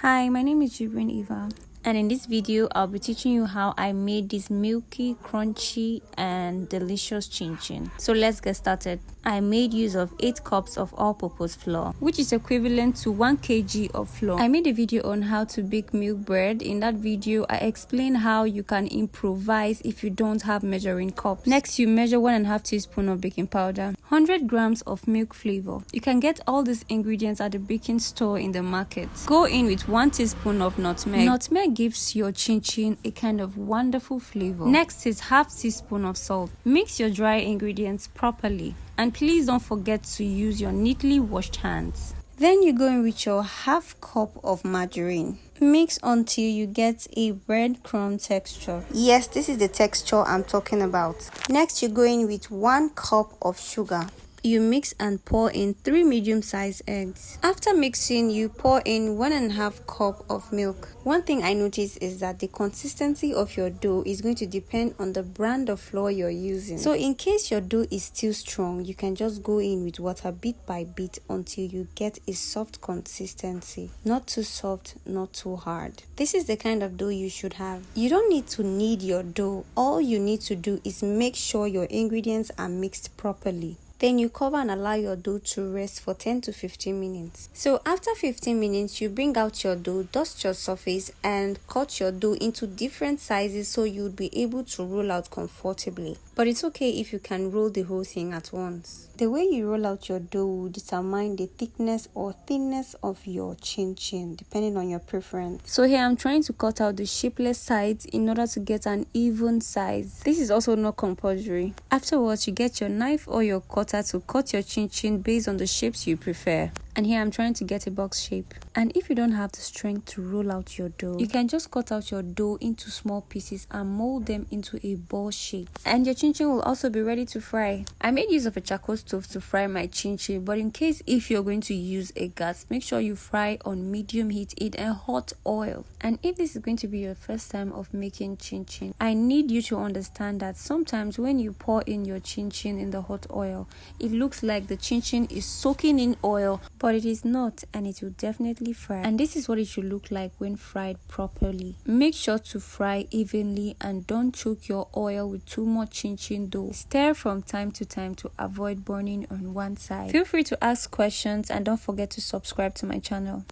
Hi, my name is Nigerian Eva, and in this video I'll be teaching you how I made this milky, crunchy and delicious chin chin. So let's get started. I made use of 8 cups of all-purpose flour, which is equivalent to 1 kg of flour. I made a video on how to bake milk bread. In that video I explained how you can improvise if you don't have measuring cups. Next, you measure 1.5 teaspoon of baking powder, 100 grams of milk flavor. You can get all these ingredients at the baking store in the market. Go in with 1 teaspoon of nutmeg. Nutmeg gives your chin chin a kind of wonderful flavor. Next is half teaspoon of salt. Mix your dry ingredients properly, and please don't forget to use your neatly washed hands. Then you go in with your half cup of margarine. Mix until you get a breadcrumb texture. Yes, this is the texture I'm talking about. Next, you go in with 1 cup of sugar. You mix and pour in 3 medium-sized eggs. After mixing, you pour in 1.5 cup of milk. One thing I noticed is that the consistency of your dough is going to depend on the brand of flour you're using. So in case your dough is still strong, you can just go in with water bit by bit until you get a soft consistency. Not too soft, not too hard. This is the kind of dough you should have. You don't need to knead your dough. All you need to do is make sure your ingredients are mixed properly. Then you cover and allow your dough to rest for 10 to 15 minutes. So after 15 minutes, you bring out your dough, dust your surface, and cut your dough into different sizes so you'll be able to roll out comfortably. But it's okay if you can roll the whole thing at once. The way you roll out your dough will determine the thickness or thinness of your chin chin, depending on your preference. So here I'm trying to cut out the shapeless sides in order to get an even size. This is also not compulsory. Afterwards, you get your knife or your cutter to cut your chin chin based on the shapes you prefer. And here I'm trying to get a box shape. And if you don't have the strength to roll out your dough, you can just cut out your dough into small pieces and mold them into a ball shape. And your chin chin will also be ready to fry. I made use of a charcoal stove to fry my chin chin, but in case if you're going to use a gas, make sure you fry on medium heat in a hot oil. And if this is going to be your first time of making chin chin, I need you to understand that sometimes when you pour in your chin chin in the hot oil, it looks like the chin chin is soaking in oil, but it is not, and it will definitely fry. And this is what it should look like when fried properly. Make sure to fry evenly and don't choke your oil with too much chin chin dough. Stir from time to time to avoid burning on one side. Feel free to ask questions and don't forget to subscribe to my channel.